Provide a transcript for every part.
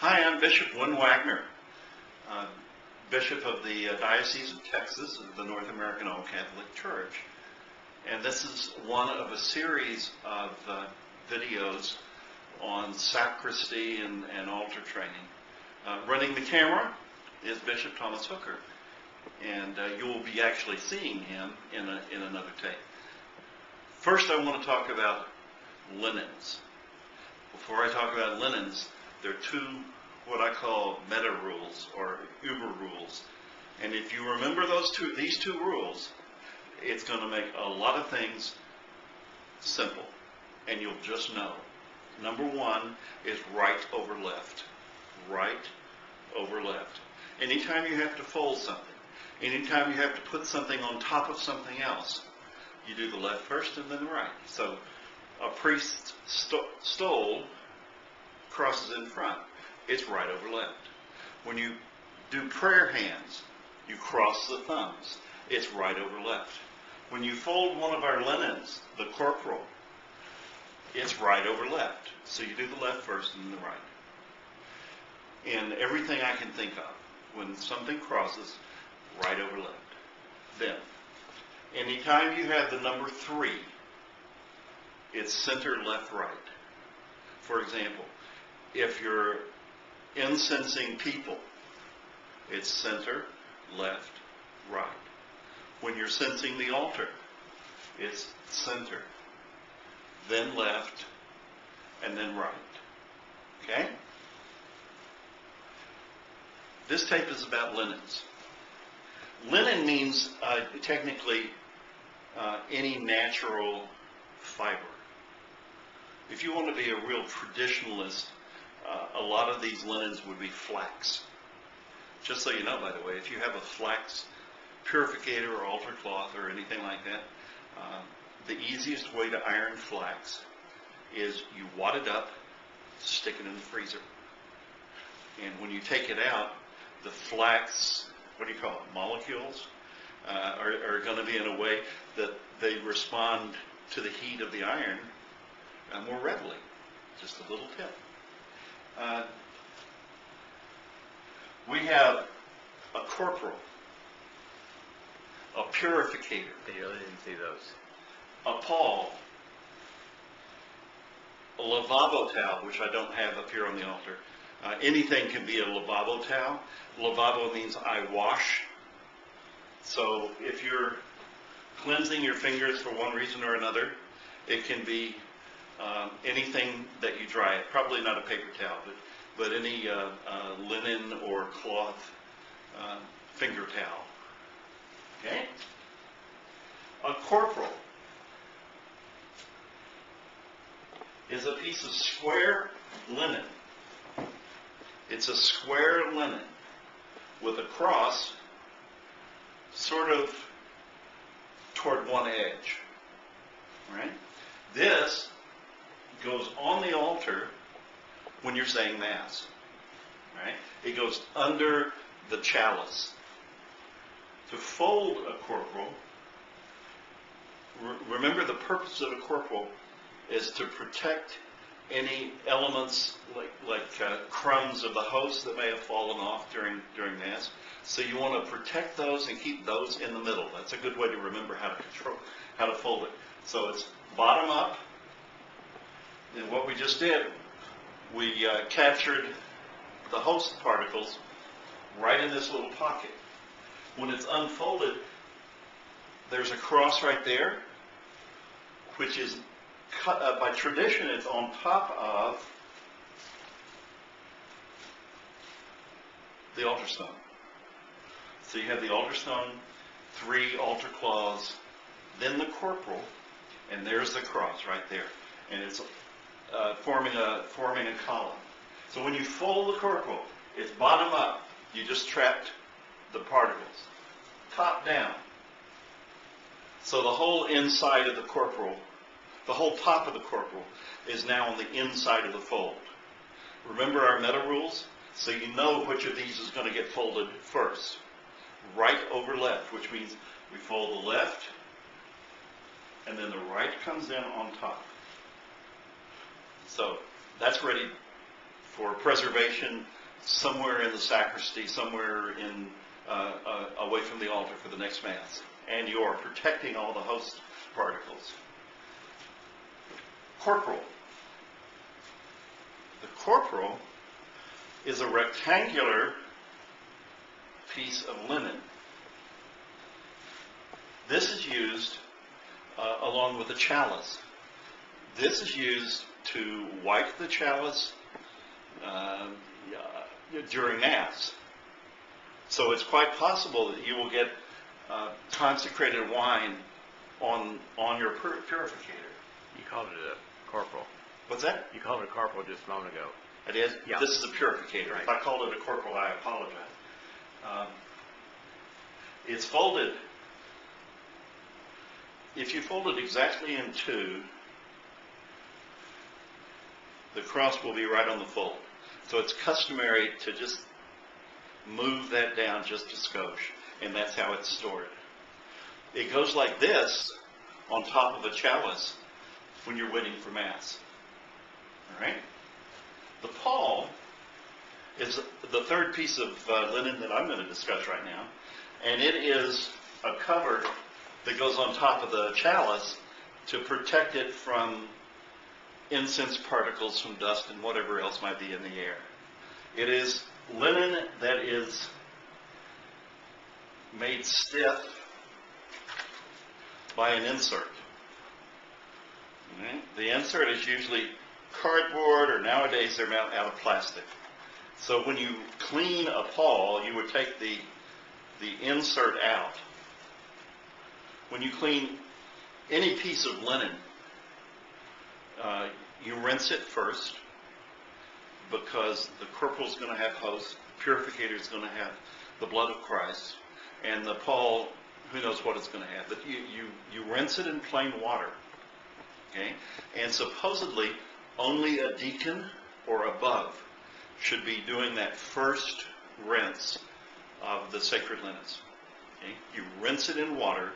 Hi, I'm Bishop Wynn Wagner, Bishop of the Diocese of Texas of the North American All Catholic Church. And this is one of a series of videos on sacristy and altar training. Running the camera is Bishop Thomas Hooker, and you will be actually seeing him in another tape. First, I want to talk about linens. Before I talk about linens, there are two what I call meta rules or uber rules, and if you remember these two rules, it's going to make a lot of things simple, and you'll just know. Number one is right over left. Right over left. Anytime you have to fold something, anytime you have to put something on top of something else, you do the left first and then the right. So a priest's stole crosses in front. It's right over left. When you do prayer hands, you cross the thumbs. It's right over left. When you fold one of our linens, the corporal, it's right over left. So you do the left first and then the right. And everything I can think of, when something crosses, right over left. Then, anytime you have the number 3, it's center, left, right. For example, if you're incensing people, it's center, left, right. When you're censing the altar, it's center, then left, and then right. Okay? This tape is about linens. Linen means technically any natural fiber. If you want to be a real traditionalist, a lot of these linens would be flax. Just so you know, by the way, if you have a flax purificator or altar cloth or anything like that, the easiest way to iron flax is you wad it up, stick it in the freezer. And when you take it out, the flax, molecules, are going to be in a way that they respond to the heat of the iron more readily. Just a little tip. We have a corporal, a purificator. I really didn't see those. A pall, a lavabo towel, which I don't have up here on the altar. Anything can be a lavabo towel. Lavabo means I wash. So if you're cleansing your fingers for one reason or another, it can be anything that you dry. Probably not a paper towel, but any linen or cloth finger towel. Okay? A corporal is a piece of square linen. It's a square linen with a cross sort of toward one edge. Right? This goes on the altar when you're saying Mass. Right? It goes under the chalice. To fold a corporal, remember the purpose of a corporal is to protect any elements like crumbs of the host that may have fallen off during Mass. So you want to protect those and keep those in the middle. That's a good way to remember how to fold it. So it's bottom up. And what we just did, we captured the host particles right in this little pocket. When it's unfolded, there's a cross right there, which is cut by tradition. It's on top of the altar stone. So you have the altar stone, 3 altar cloths, then the corporal, and there's the cross right there, and it's forming a column. So when you fold the corporal, it's bottom up. You just trapped the particles, top down. So the whole inside of the corporal, the whole top of the corporal, is now on the inside of the fold. Remember our meta rules? So you know which of these is going to get folded first. Right over left, which means we fold the left, and then the right comes in on top. So that's ready for preservation somewhere in the sacristy, somewhere in away from the altar for the next Mass. And you are protecting all the host particles. Corporal. The corporal is a rectangular piece of linen. This is used along with the chalice. This is used to wipe the chalice during Mass. So it's quite possible that you will get consecrated wine on your purificator. You called it a corporal. What's that? You called it a corporal just a moment ago. It is? Yeah. This is a purificator. Right. If I called it a corporal, I apologize. It's folded. If you fold it exactly in two, the cross will be right on the fold. So it's customary to just move that down just a skosh, and that's how it's stored. It goes like this on top of a chalice when you're waiting for Mass. All right? The pall is the third piece of linen that I'm going to discuss right now, and it is a cover that goes on top of the chalice to protect it from incense particles, from dust, and whatever else might be in the air. It is linen that is made stiff by an insert. Okay? The insert is usually cardboard, or nowadays they're out of plastic. So when you clean a pall, you would take the insert out. When you clean any piece of linen, you rinse it first, because the corporal is going to have host, the purificator is going to have the blood of Christ, and the pall, who knows what it's going to have. But you rinse it in plain water. Okay? And supposedly, only a deacon or above should be doing that first rinse of the sacred linens. Okay? You rinse it in water,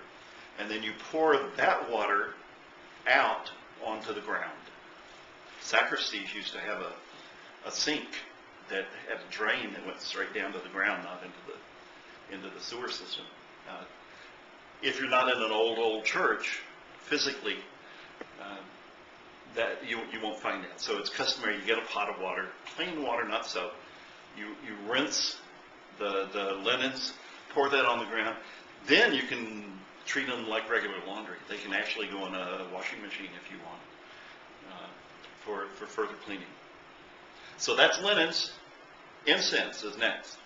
and then you pour that water out onto the ground. Sacristies used to have a sink that had a drain that went straight down to the ground, not into the sewer system. If you're not in an old church, physically, that you won't find that. So it's customary. You get a pot of water, plain water, not soap. You rinse the linens, pour that on the ground. Then you can treat them like regular laundry. They can actually go in a washing machine if you want, for further cleaning. So that's linens. Incense is next.